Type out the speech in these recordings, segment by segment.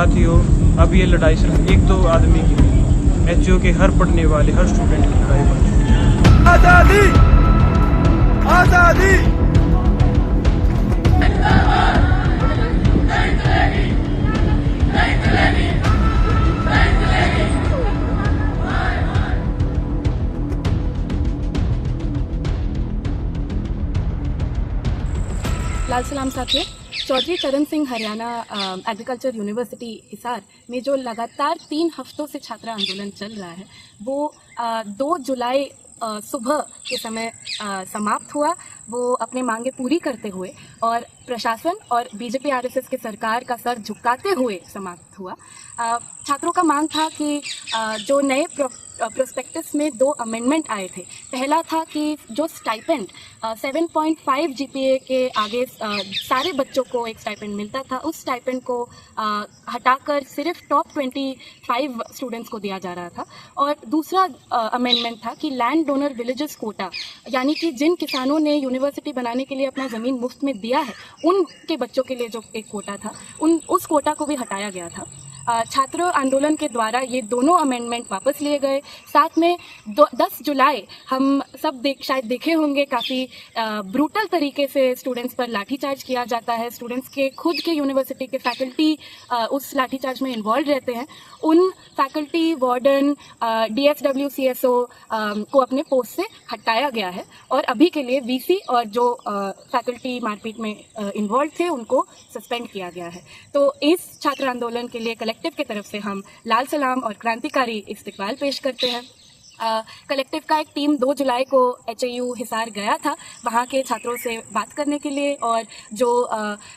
साथियों, अब ये लड़ाई सिर्फ एक दो आदमी की नहीं, एचओ के हर पढ़ने वाले हर स्टूडेंट की लड़ाई बन चुकी है। आजादी आजादी लाल सलाम साथियों, चौधरी चरण सिंह हरियाणा एग्रीकल्चर यूनिवर्सिटी हिसार में जो लगातार 3 हफ्तों से छात्र आंदोलन चल रहा है वो 2 जुलाई सुबह के समय समाप्त हुआ। वो अपनी मांगे पूरी करते हुए और प्रशासन और बीजेपी आरएसएस के सरकार का सर झुकाते हुए समाप्त हुआ। छात्रों का मांग था कि जो नए प्रोस्पेक्टस में 2 अमेंडमेंट आए थे। पहला था कि जो स्टाइपेंड 7.5 जीपीए के आगे सारे बच्चों को एक स्टाइपेंड मिलता था, उस स्टाइपेंड को हटाकर सिर्फ टॉप 25 स्टूडेंट्स को दिया जा रहा था। और दूसरा अमेंडमेंट था कि लैंड डोनर विलेजेस कोटा, यानी कि जिन किसानों ने यूनिवर्सिटी बनाने के लिए अपना ज़मीन मुफ्त में दिया है उनके बच्चों के लिए जो एक कोटा था उस कोटा को भी हटाया गया था। छात्र आंदोलन के द्वारा ये दोनों अमेंडमेंट वापस लिए गए। साथ में 10 जुलाई हम सब शायद देखे होंगे, काफ़ी ब्रूटल तरीके से स्टूडेंट्स पर लाठीचार्ज किया जाता है। स्टूडेंट्स के खुद के यूनिवर्सिटी के फैकल्टी उस लाठीचार्ज में इन्वॉल्व रहते हैं। उन फैकल्टी, वार्डन, DSW, CSO को अपने पोस्ट से हटाया गया है और अभी के लिए VC और जो फैकल्टी मारपीट में इन्वॉल्व थे उनको सस्पेंड किया गया है। तो इस छात्र आंदोलन के लिए कलेक्टिव की तरफ से हम लाल सलाम और क्रांतिकारी इस्तिकबाल पेश करते हैं। कलेक्टिव का एक टीम 2 जुलाई को HAU हिसार गया था वहाँ के छात्रों से बात करने के लिए, और जो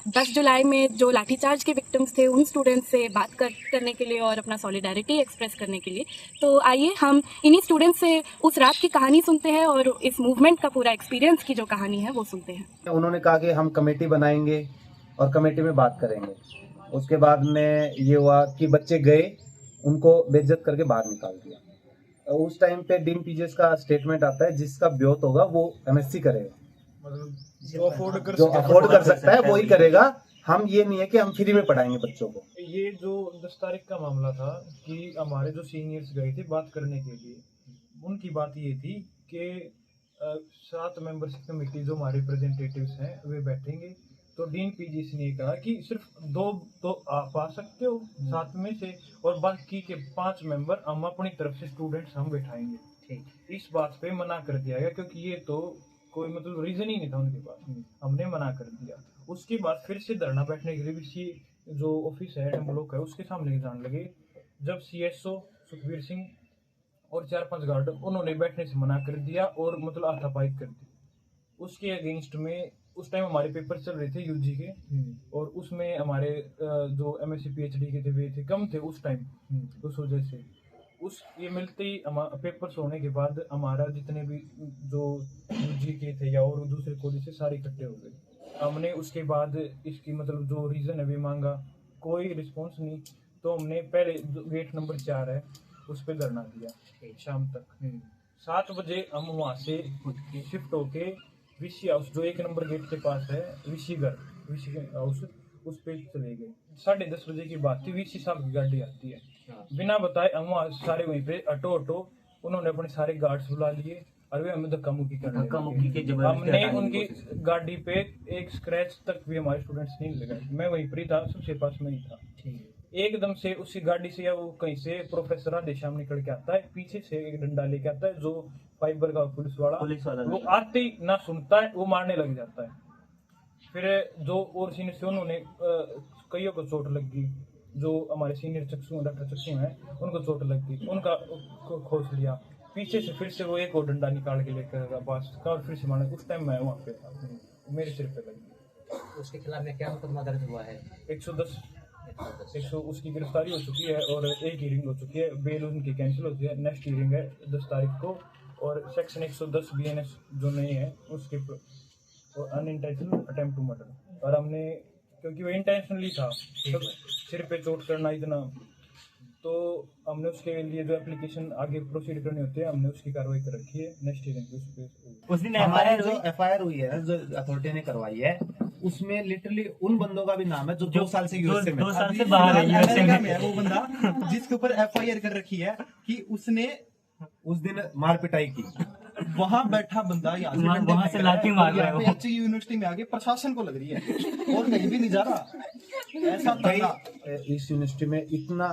10 जुलाई में जो लाठीचार्ज के विक्टिम्स थे उन स्टूडेंट्स से बात करने के लिए और अपना सॉलिडारिटी एक्सप्रेस करने के लिए। तो आइए हम इन्हीं स्टूडेंट्स से उस रात की कहानी सुनते हैं और इस मूवमेंट का पूरा एक्सपीरियंस की जो कहानी है वो सुनते हैं। उन्होंने कहा कि हम कमेटी बनाएंगे और कमेटी में बात करेंगे। उसके बाद में ये हुआ कि बच्चे गए, उनको बेइज्जत करके बाहर निकाल दिया। उस टाइम पे डीन पीजेस का स्टेटमेंट आता है, जिसका ब्योत होगा वो MSc करेगा, मतलब जो अफोर्ड कर सकता है वही करेगा। हम ये नहीं है कि हम फ्री में पढ़ाएंगे बच्चों को। ये जो 10 तारीख का मामला था कि हमारे जो सीनियर्स गए थे बात करने के लिए, उनकी बात ये थी कि 7 मेंबर्स की कमेटी जो हमारे रिप्रेजेंटेटिव्स हैं वे बैठेंगे। तो डीन पीजीस ने कहा कि सिर्फ 2 तो आप आ सकते हो 7 में से, और बाकी के 5 मेंबर हम अपनी तरफ से स्टूडेंट्स हम बैठाएंगे। ठीक, इस बात पे मना कर दिया गया क्योंकि ये तो कोई मतलब रीजन ही नहीं था उनके पास। हमने मना कर दिया। उसके बाद फिर से धरना बैठने के लिए भी जो ऑफिस है ब्लॉक है उसके सामने जाने लगे। जब CSO सुखबीर सिंह और 4-5 गार्ड उन्होंने बैठने से मना कर दिया और मतलब हाथापाई कर दी। उसके अगेंस्ट में उस टाइम हमारे पेपर चल रहे थे UG के, और उसमें हमारे जो MSc PhD के थे वे थे कम थे उस टाइम। उस वजह से ये मिलते ही पेपर्स होने के बाद हमारा जितने भी जो UG के थे या और दूसरे कॉलेज से सारे इकट्ठे हो गए। हमने उसके बाद इसकी मतलब जो रीज़न है वे मांगा, कोई रिस्पॉन्स नहीं। तो हमने पहले गेट नंबर 4 है उस पर धरना दिया शाम तक। 7 बजे हम वहाँ से शिफ्ट होके VC हाउस जो 1 नंबर गेट के पास है, VC हाउस, उस पे चले गए। 10:30 बजे की बात थी। VC साहब की गाड़ी आती है, बिना बताए हम वहाँ सारे वहीं पे ऑटो उन्होंने अपने सारे गार्ड्स बुला लिए और वे हमें धक्का मुक्की करने लगे। हमने उनकी गाड़ी पे एक स्क्रैच तक भी हमारे स्टूडेंट्स नहीं लगाए। मैं वहीं पर ही था, सबसे पास में ही था। एकदम से उसी गाड़ी से या वो कहीं से प्रोफेसर राधेश्याम निकल के आता है, पीछे से एक डंडा लेके आता है जो फाइबर का पुलिस वाला वो आते ही ना सुनता है, वो मारने लग जाता है। फिर जो और सीनियर थे उन्होंने कईयों को चोट लग गई। जो हमारे सीनियर डॉक्टर चक्सू हैं उनको चोट लग गई, उनका खोस लिया। पीछे से फिर से वो एक और डंडा निकाल के लेकर बस का और फिर से मारने। उस टाइम मैं वहाँ पे था, मेरे सिर पे लगी। उसके खिलाफ में क्या मुकदमा दर्ज हुआ है? 110 उसकी गिरफ्तारी हो चुकी है और एक हियरिंग हो चुकी है। बेल उनकी कैंसिल होती है। नेक्स्ट हियरिंग है 10 तारीख को। और सेक्शन 110 BNS जो नहीं है उसके अनइंटेंशनल अटेम्प्ट टू मर्डर। और हमने क्योंकि वो इंटेंशनली था, तो सिर पे चोट करना इतना, तो हमने उसके लिए जो एप्लीकेशन आगे प्रोसीड करनी होती है हमने उसकी कार्रवाई कर रखी है। नेक्स्ट हियरिंग उस दिन हमारे जो FIR हुई है, जो अथॉरिटी ने करवाई है, उसमें लिटरली उन बंदों का भी नाम है जो 2 साल से यूएसए में 2 साल से बाहर है अमेरिका में है वो बंदा जिसके ऊपर एफआईआर कर रखी है कि उसने उस दिन मार पिटाई की। वहां बैठा बंदा यहाँ से डंडे वहां से फेंक रहा है, लाठी मार रहा है यहाँ वो। पे HU यूनिवर्सिटी में आगे प्रशासन को लग रही है और कहीं भी नहीं जा रहा। ऐसा भाई तगड़ा इस यूनिवर्सिटी में इतना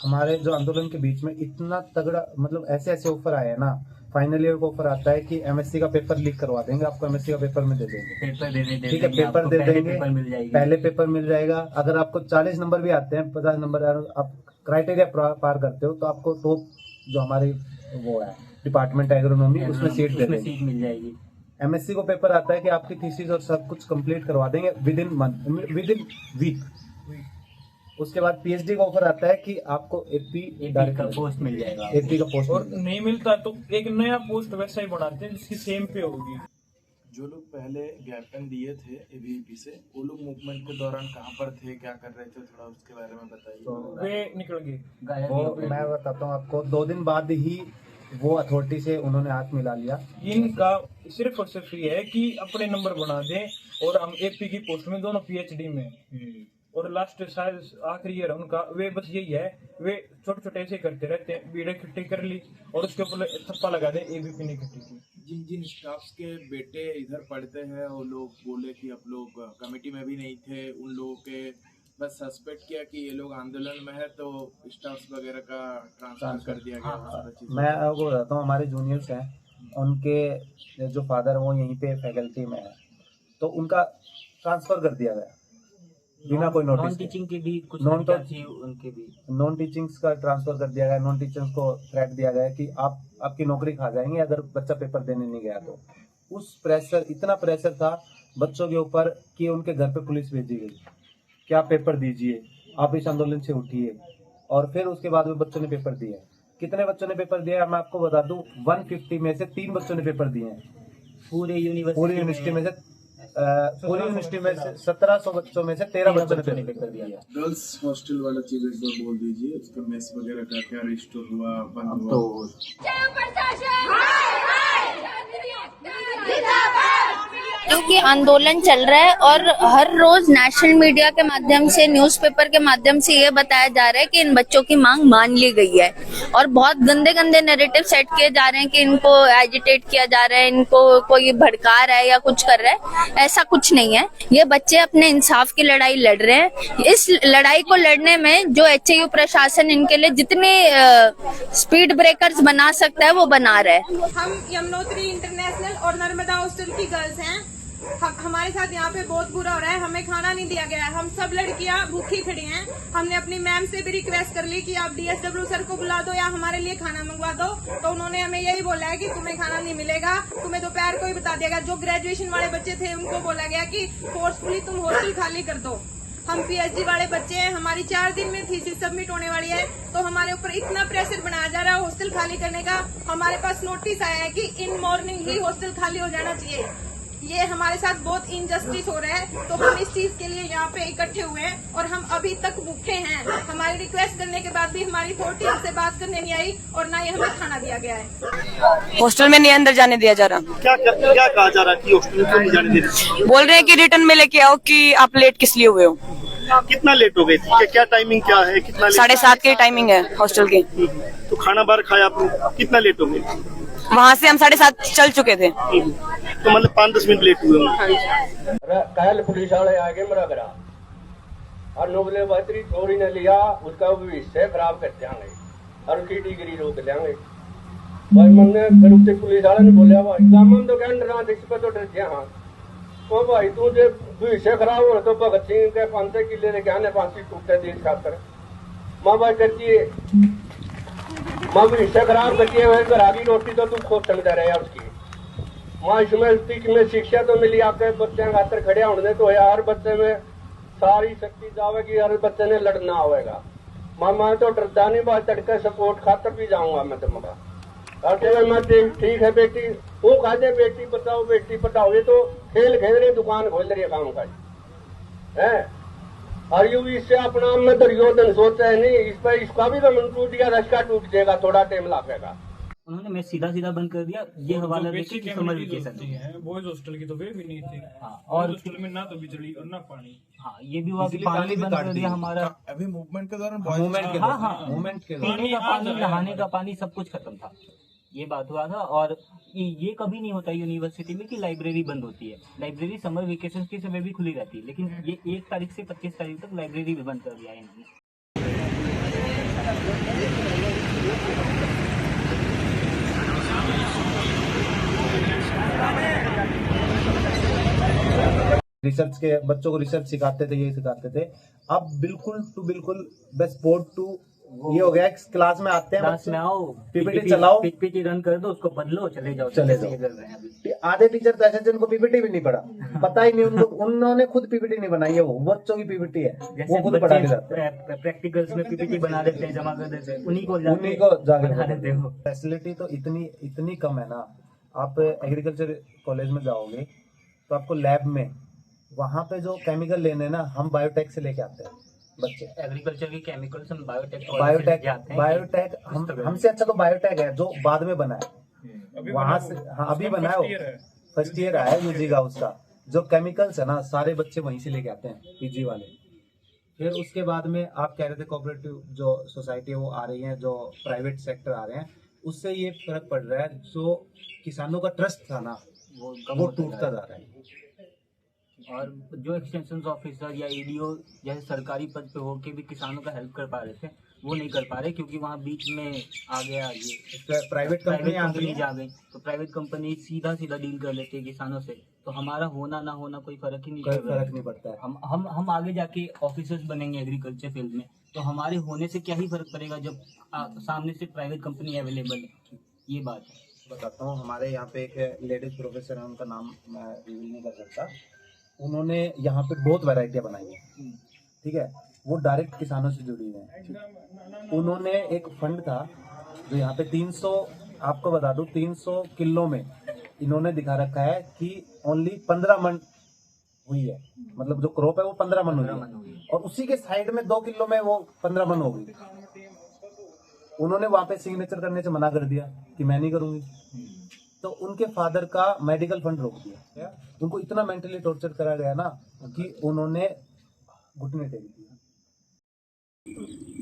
हमारे जो आंदोलन के बीच में इतना तगड़ा मतलब ऐसे ऐसे ऑफर आए हैं ना, फाइनल ईयर को ऑफर आता है कि एमएससी का पेपर लीक करवा देंगे, आपको एमएससी का पेपर में दे देंगे। पेपर दे ठीक है, पेपर दे देंगे, पेपर मिल जाएगी। पहले पेपर मिल जाएगा। अगर आपको 40 नंबर भी आते हैं, 50 नंबर आप क्राइटेरिया पार करते हो तो आपको टॉप जो हमारी वो है डिपार्टमेंट एग्रोनॉमी उसमें सीट दे देंगे, सीट मिल जाएगी। एमएससी को पेपर आता है कि आपकी थीसिस और सब कुछ कंप्लीट करवा देंगे विद इन वीक। उसके बाद पीएचडी का ऑफर आता है कि आपको एपी का पोस्ट मिल जाएगा। एपी का पोस्ट और नहीं मिलता तो एक नया पोस्ट वैसा ही बनाते हैं जिसकी सेम पे होगी। जो लोग पहले ज्ञापन दिए थे एबीवीपी से, वो लोग मूवमेंट के दौरान कहाँ पर थे, क्या कर रहे थे, थोड़ा उसके बारे में बताइए। वे निकल गए। वो मैं बताता हूँ आपको, 2 दिन बाद ही वो अथॉरिटी से उन्होंने हाथ मिला लिया। इनका सिर्फ और सिर्फ ये है कि अपने नंबर बना दें और हम एपी की पोस्ट में दोनों पीएचडी में और लास्ट शायद आखिरी ईयर उनका, वे बस यही है, वे छोटे छोटे ऐसे करते रहते हैं, बीड़े इकट्ठी कर ली और उसके ऊपर थप्पा लगा दे एबीपी ने इकट्ठी की। जिन जिन स्टाफ्स के बेटे इधर पढ़ते हैं वो लोग बोले कि आप लोग कमेटी में भी नहीं थे, उन लोगों के बस सस्पेक्ट किया कि ये लोग आंदोलन में है तो स्टाफ्स वगैरह का ट्रांसफर कर दिया गया। वो सारा चीज़ मैं आपको बताता हूँ, हमारे जूनियर्स हैं, उनके जो फादर वो यहीं पे फैकल्टी में है, तो उनका ट्रांसफर कर दिया गया बिना कोई नोटिस। नॉन टीचिंग के भी कुछ नॉन उनके भी नॉन टीचिंग्स का ट्रांसफर कर दिया गया। नॉन टीचर्स को थ्रेट दिया गया कि आपकी नौकरी खा जाएंगे अगर बच्चा पेपर देने नहीं गया तो। उस प्रेशर, इतना प्रेशर था बच्चों के ऊपर कि उनके घर पे पुलिस भेजी गई कि आप पेपर दीजिए, आप इस आंदोलन से उठिए। और फिर उसके बाद में बच्चों ने पेपर दिए। कितने बच्चों ने पेपर दिया मैं आपको बता दूं, 150 में से 3 बच्चों ने पेपर दिए हैं पूरी यूनिवर्सिटी में से। पूरी यूनिवर्सिटी में से 1700 बच्चों में से 13 बच्चों ने पेपर दिया। गर्ल्स हॉस्टल वाला चीज एक बार बोल दीजिए, उसका मेस वगैरह का क्या रिस्टोर हुआ, बंद हुआ? क्योंकि आंदोलन चल रहा है और हर रोज नेशनल मीडिया के माध्यम से, न्यूज़पेपर के माध्यम से ये बताया जा रहा है कि इन बच्चों की मांग मान ली गई है और बहुत गंदे गंदे नैरेटिव सेट किए जा रहे हैं कि इनको एजिटेट किया जा रहा है, इनको कोई भड़का रहा है या कुछ कर रहा है। ऐसा कुछ नहीं है। ये बच्चे अपने इंसाफ की लड़ाई लड़ रहे हैं। इस लड़ाई को लड़ने में जो HAU प्रशासन इनके लिए जितने स्पीड ब्रेकर्स बना सकता है वो बना रहा है। हम यमुनोत्री इंटरनेशनल और नर्मदा हॉस्टल की गर्ल्स हैं। हमारे साथ यहाँ पे बहुत बुरा हो रहा है, हमें खाना नहीं दिया गया है। हम सब लड़कियाँ भूखी खड़ी हैं। हमने अपनी मैम से भी रिक्वेस्ट कर ली कि आप DSW सर को बुला दो या हमारे लिए खाना मंगवा दो, तो उन्होंने हमें यही बोला है कि तुम्हें खाना नहीं मिलेगा, तुम्हें दोपहर को ही बता दिया गया। जो ग्रेजुएशन वाले बच्चे थे उनको बोला गया कि फोर्सफुली तुम हॉस्टल खाली कर दो। हम PhD वाले बच्चे हैं, हमारी 4 दिन में थीसिस सबमिट होने वाली है, तो हमारे ऊपर इतना प्रेशर बनाया जा रहा है हॉस्टल खाली करने का। हमारे पास नोटिस आया है कि इन मॉर्निंग ही हॉस्टल खाली हो जाना चाहिए। ये हमारे साथ बहुत इनजस्टिस हो रहा है, तो हम इस चीज के लिए यहाँ पे इकट्ठे हुए हैं और हम अभी तक भूखे हैं। हमारी रिक्वेस्ट करने के बाद भी हमारी अथॉरिटी हमसे बात करने नहीं आई और ना ही हमें खाना दिया गया है। हॉस्टल में नहीं अंदर जाने दिया जा रहा। क्या कहा जा रहा है कि हॉस्टल में क्यों नहीं जाने दे रहे? बोल रहे हैं कि रिटर्न में लेके आओ कि आप लेट किस लिए हुए हो। कितना लेट हो गई थी? क्या टाइमिंग क्या है? कितना 7:30 की टाइमिंग है हॉस्टल की। तो खाना बाहर खाया आपने, कितना लेट हो गए? वहाँ से हम 7:30 चल चुके थे, तो मतलब 5-10 मिनट लेट हुए होंगे। कल पुलिस वाले आगे मेरा घरा और नोबले बहतरी चोरी ने लिया, उसका भविष्य खराब कर देंगे और उसकी डिग्री रोक लेंगे। भाई मैंने फिर उससे पुलिस वाले ने बोलिया, भाई गाँव में तो क्या डरा, इस पर तो डरते हाँ। तो भाई तू जो भविष्य खराब हो रहा तो भगत सिंह के 500 किले लेके आने, फांसी टूटते देश खातर माँ भाई करती है। माँ भविष्य खराब करती है, घर की रोटी तो तू खूब समझा रहे उसकी माँ। इसमें शिक्षा तो मिली आपके बच्चे खातर खड़े होने तो है, हर बच्चे में सारी शक्ति जावेगी, हर बच्चे ने लड़ना होगा। मैं तो डरता नहीं, बात तड़के सपोर्ट खातर भी जाऊंगा मैं तुम्हारा। मैं ठीक है बेटी, वो कहते बेटी बचाओ बेटी पढ़ाओ, ये तो खेल खेल रही, दुकान खोल रही है काम का है। और यू इससे अपना में दुर्योधन सोचा है नहीं, इस पर इसका भी तो मन टूट गया, रस्का टूट जाएगा, थोड़ा टाइम लगेगा। उन्होंने मैं सीधा बंद कर दिया, ये हवाला देके कि समर वेकेशन है। बॉयज हॉस्टल की तो वे भी नहीं थी। हाँ, और हॉस्टल में ना तो बिजली और ना पानी। हाँ, ये भी हुआ कि पानी बंद कर दिया हमारा अभी मूवमेंट के दौरान मूवमेंट के हाँ, मूवमेंट के पीने का पानी, नहाने का पानी सब कुछ खत्म था। ये बात हुआ था। और ये कभी नहीं होता यूनिवर्सिटी में कि लाइब्रेरी बंद होती है। लाइब्रेरी समर वेकेशन के समय भी खुली रहती है, लेकिन ये 1 तारीख से 25 तारीख तक लाइब्रेरी भी बंद कर दिया है इन्होंने। रिसर्च के बच्चों को रिसर्च सिखाते थे, ये सिखाते थे। अब बिल्कुल टू बिल्कुल बस बोर्ड टू ये हो गया, क्लास में आते हैं, क्लास में आओ, पीपीटी चलाओ, पीपीटी रन कर दो, उसको बदलो, चले जाओ। आधे टीचर तो ऐसे जिनको पीपीटी भी नहीं पढ़ा, पता ही नहीं उनको, उन्होंने खुद पीपीटी नहीं बनाई है, वो बच्चों की पीपीटी है, वो खुद पढ़ा के जाते हैं। प्रैक्टिकल्स में पीपीटी बना देते हैं, जमा कर देते हैं, उन्हीं को जाके बना देते हो। फैसिलिटी तो इतनी कम है ना। आप एग्रीकल्चर कॉलेज में जाओगे तो आपको लैब में वहाँ पे जो केमिकल लेने ना, हम बायोटेक से लेके आते हैं बच्चे। एग्रीकल्चर के केमिकल्स हम बायोटेक हमसे अच्छा तो बायोटेक है जो बाद में बना है वहां से। हाँ, अभी बना है, फर्स्ट ईयर आया यूजी का उसका। जो केमिकल्स है ना, सारे बच्चे वहीं से लेके आते हैं, पीजी वाले। फिर उसके बाद में आप कह रहे थे कोऑपरेटिव जो सोसाइटी है वो आ रही है, जो प्राइवेट सेक्टर आ रहे हैं, उससे ये फर्क पड़ रहा है। जो किसानों का ट्रस्ट था ना, वो टूटता जा रहा है। और जो एक्सटेंशन ऑफिसर या ईडीओ जैसे सरकारी पद पे होके भी किसानों का हेल्प कर पा रहे थे, वो नहीं कर पा रहे, क्योंकि वहाँ बीच में आ गया ये प्राइवेट कंपनी आ गई। तो प्राइवेट कंपनी सीधा डील कर लेती है किसानों से। तो हमारा होना ना होना कोई फर्क ही नहीं पड़ता है। हम आगे जाके ऑफिसर्स बनेंगे एग्रीकल्चर फील्ड में, तो हमारे होने से क्या ही फर्क पड़ेगा जब सामने से प्राइवेट कंपनी अवेलेबल है। ये बात है। बताता हूँ, हमारे यहाँ पे एक लेडीज प्रोफेसर है, उनका नाम मैं रिवील नहीं कर सकता। उन्होंने यहाँ पे बहुत वैरायटियाँ बनाई हैं, ठीक है, वो डायरेक्ट किसानों से जुड़ी हुई हैं। उन्होंने एक फंड था जो यहाँ पे 300, आपको बता दूं, 300 किलो में इन्होंने दिखा रखा है कि ओनली 15 मन हुई है, मतलब जो क्रॉप है वो 15 मन हुई है, और उसी के साइड में 2 किलो में वो 15 मन हो गई। उन्होंने वहां पे सिग्नेचर करने से मना कर दिया कि मैं नहीं करूंगी, तो उनके फादर का मेडिकल फंड रोक दिया। उनको इतना मेंटली टॉर्चर करा गया ना कि उन्होंने घुटने टेक दिया।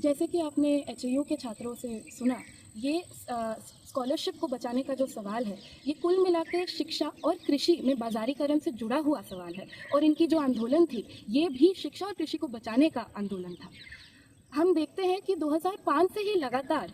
जैसे कि आपने एचयू के छात्रों से सुना, ये स्कॉलरशिप को बचाने का जो सवाल है, ये कुल मिलाकर शिक्षा और कृषि में बाजारीकरण से जुड़ा हुआ सवाल है। और इनकी जो आंदोलन थी, ये भी शिक्षा और कृषि को बचाने का आंदोलन था। हम देखते हैं कि 2005 से ही लगातार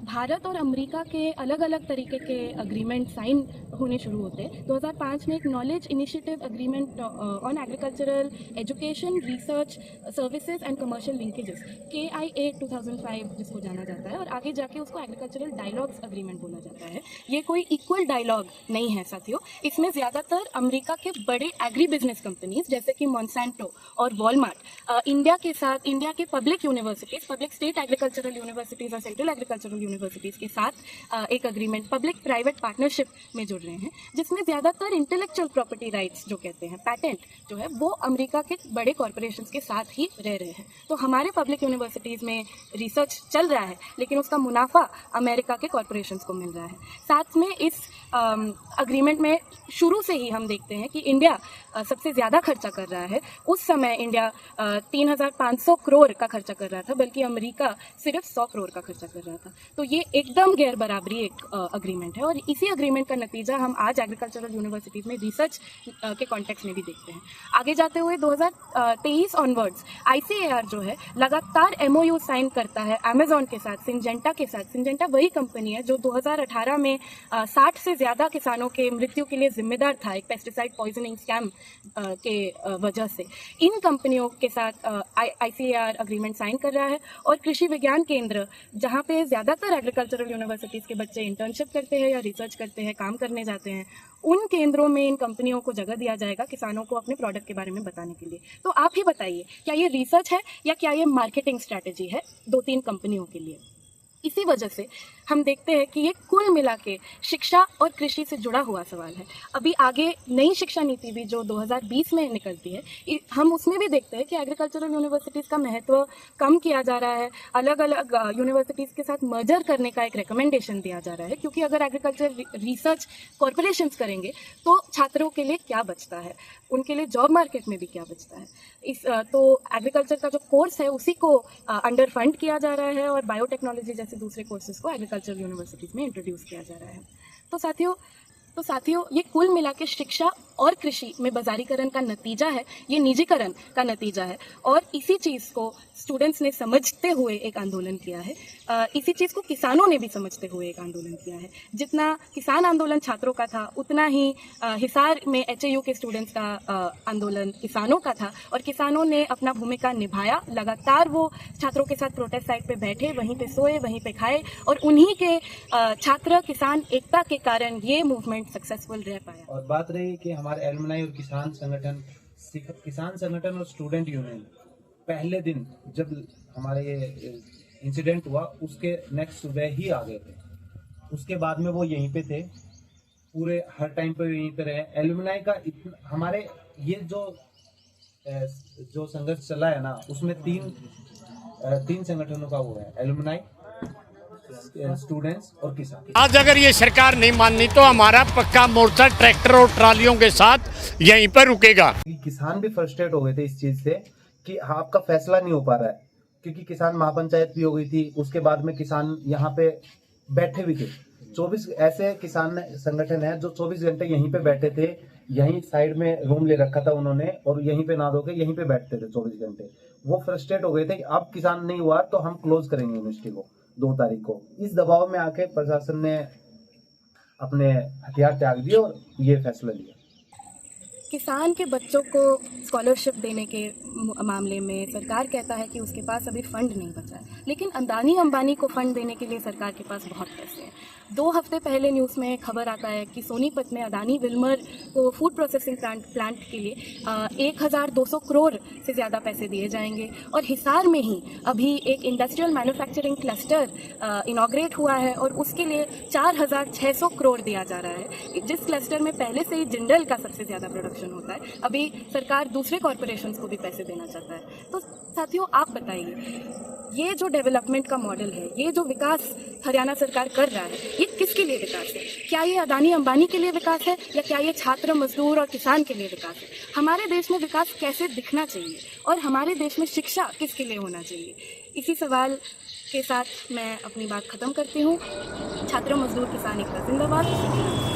भारत और अमेरिका के अलग अलग तरीके के अग्रीमेंट साइन होने शुरू होते हैं। 2005 में एक knowledge initiative agreement on agricultural education, research, services and commercial linkages, KIA 2005 जिसको जाना जाता है, और आगे जाके उसको एग्रीकल्चरल डायलॉग्स अग्रीमेंट बोला जाता है। ये कोई इक्वल डायलॉग नहीं है साथियों। इसमें ज़्यादातर अमेरिका के बड़े एग्री बिजनेस कंपनीज जैसे कि मॉन्सेंटो और वॉलमार्ट इंडिया के साथ, इंडिया के public universities, public state agricultural universities और सेंट्रल एग्रीकल्चरल यूनिवर्सिटीज के साथ एक अग्रीमेंट, पब्लिक प्राइवेट पार्टनरशिप में जुड़ रहे हैं, जिसमें ज़्यादातर इंटेलेक्चुअल प्रॉपर्टी राइट्स जो कहते हैं, पैटेंट जो है, वो अमेरिका के बड़े कॉरपोरेशंस के साथ ही रह रहे हैं। तो हमारे पब्लिक यूनिवर्सिटीज़ में रिसर्च चल रहा है, लेकिन उसका मुनाफा अमेरिका के कॉरपोरेशंस को मिल रहा है। साथ में इस अग्रीमेंट में शुरू से ही हम देखते हैं कि इंडिया सबसे ज़्यादा खर्चा कर रहा है। उस समय इंडिया 3,500 करोड़ का खर्चा कर रहा था, बल्कि अमेरिका सिर्फ 100 करोड़ का खर्चा कर रहा था। तो ये एकदम गैर बराबरी एक अग्रीमेंट है, और इसी अग्रीमेंट का नतीजा हम आज एग्रीकल्चरल यूनिवर्सिटीज़ में रिसर्च के कॉन्टेक्स्ट में भी देखते हैं। आगे जाते हुए 2023 ऑनवर्ड्स ICAR जो है लगातार MOU साइन करता है अमेजॉन के साथ, सिंजेंटा के साथ। सिंजेंटा वही कंपनी है जो 2018 में 60 से ज़्यादा किसानों के मृत्यु के लिए जिम्मेदार था, एक पेस्टिसाइड पॉइजनिंग स्कैम के वजह से। इन कंपनियों के साथ ICAR अग्रीमेंट साइन कर रहा है, और कृषि विज्ञान केंद्र जहाँ पे ज़्यादातर एग्रीकल्चरल यूनिवर्सिटीज़ के बच्चे इंटर्नशिप करते हैं या रिसर्च करते हैं, काम करने जाते हैं, उन केंद्रों में इन कंपनियों को जगह दिया जाएगा किसानों को अपने प्रोडक्ट के बारे में बताने के लिए। तो आप ही बताइए, क्या ये रिसर्च है या क्या ये मार्केटिंग स्ट्रैटेजी है 2-3 कंपनियों के लिए? इसी वजह से हम देखते हैं कि ये कुल मिला के शिक्षा और कृषि से जुड़ा हुआ सवाल है। अभी आगे नई शिक्षा नीति भी जो 2020 में निकलती है, हम उसमें भी देखते हैं कि एग्रीकल्चरल यूनिवर्सिटीज़ का महत्व कम किया जा रहा है। अलग अलग यूनिवर्सिटीज़ के साथ मर्जर करने का एक रिकमेंडेशन दिया जा रहा है, क्योंकि अगर एग्रीकल्चर रिसर्च कॉरपोरेशंस करेंगे तो छात्रों के लिए क्या बचता है, उनके लिए जॉब मार्केट में भी क्या बचता है। तो एग्रीकल्चर का जो कोर्स है उसी को अंडर फंड किया जा रहा है और बायोटेक्नोलॉजी जैसे दूसरे कोर्सेज को एग्रीकल्चर यूनिवर्सिटीज़ में इंट्रोड्यूस किया जा रहा है। तो साथियों ये कुल मिला के शिक्षा और कृषि में बाजारीकरण का नतीजा है, ये निजीकरण का नतीजा है, और इसी चीज़ को स्टूडेंट्स ने समझते हुए एक आंदोलन किया है। इसी चीज़ को किसानों ने भी समझते हुए एक आंदोलन किया है। जितना किसान आंदोलन छात्रों का था, उतना ही हिसार में HAU के स्टूडेंट्स का आंदोलन किसानों का था, और किसानों ने अपना भूमिका निभाया। लगातार वो छात्रों के साथ प्रोटेस्ट साइट पे बैठे, वहीं पे सोए, वहीं पे खाए, और उन्हीं के छात्र किसान एकता के कारण ये मूवमेंट सक्सेसफुल रह पाया। और बात रही कि हमारे एलुमनाई और किसान संगठन और स्टूडेंट यूनियन पहले दिन जब हमारे ये इंसिडेंट हुआ उसके नेक्स्ट सुबह ही आ गए थे। उसके बाद में वो यहीं पे थे, पूरे हर टाइम पे यहीं पे रहे। एलुमनाई का हमारे ये जो संघर्ष चला है ना, उसमें तीन संगठनों का हुआ है, एलुमनाई, स्टूडेंट्स और किसान। आज अगर ये सरकार नहीं माननी तो हमारा पक्का मोर्चा ट्रैक्टर और ट्रालियों के साथ यहीं पर रुकेगा। किसान भी फ्रस्ट्रेट हो गए थे इस चीज से कि आपका फैसला नहीं हो पा रहा है, क्योंकि किसान महापंचायत भी हो गई थी। उसके बाद में किसान यहाँ पे बैठे भी थे। 24 ऐसे किसान संगठन है जो 24 घंटे यहीं पे बैठे थे। यहीं साइड में रूम ले रखा था उन्होंने, और यहीं पे ना धो के यहीं पे बैठते थे 24 घंटे। वो फ्रस्ट्रेट हो गए थे कि अब किसान नहीं हुआ तो हम क्लोज करेंगे यूनिवर्सिटी को 2 तारीख को। इस दबाव में आके प्रशासन ने अपने हथियार त्याग दिए और ये फैसला लिया। किसान के बच्चों को स्कॉलरशिप देने के मामले में सरकार कहता है कि उसके पास अभी फंड नहीं बचा है, लेकिन अदानी अंबानी को फंड देने के लिए सरकार के पास बहुत पैसे हैं। 2 हफ्ते पहले न्यूज़ में खबर आता है कि सोनीपत में अदानी विल्मर को फूड प्रोसेसिंग प्लांट के लिए 1200 करोड़ से ज़्यादा पैसे दिए जाएंगे, और हिसार में ही अभी एक इंडस्ट्रियल मैन्युफैक्चरिंग क्लस्टर इनॉग्रेट हुआ है और उसके लिए 4600 करोड़ दिया जा रहा है, जिस क्लस्टर में पहले से ही जिंदल का सबसे ज़्यादा प्रोडक्शन होता है। अभी सरकार दूसरे कॉरपोरेशंस को भी पैसे देना चाहता है। तो साथियों आप बताइए, ये जो डेवलपमेंट का मॉडल है, ये जो विकास हरियाणा सरकार कर रहा है, ये किसके लिए विकास है? क्या ये अदानी अंबानी के लिए विकास है, या क्या ये छात्र, मजदूर और किसान के लिए विकास है? हमारे देश में विकास कैसे दिखना चाहिए, और हमारे देश में शिक्षा किसके लिए होना चाहिए? इसी सवाल के साथ मैं अपनी बात खत्म करती हूँ। छात्र, मजदूर, किसान एकता जिंदाबाद।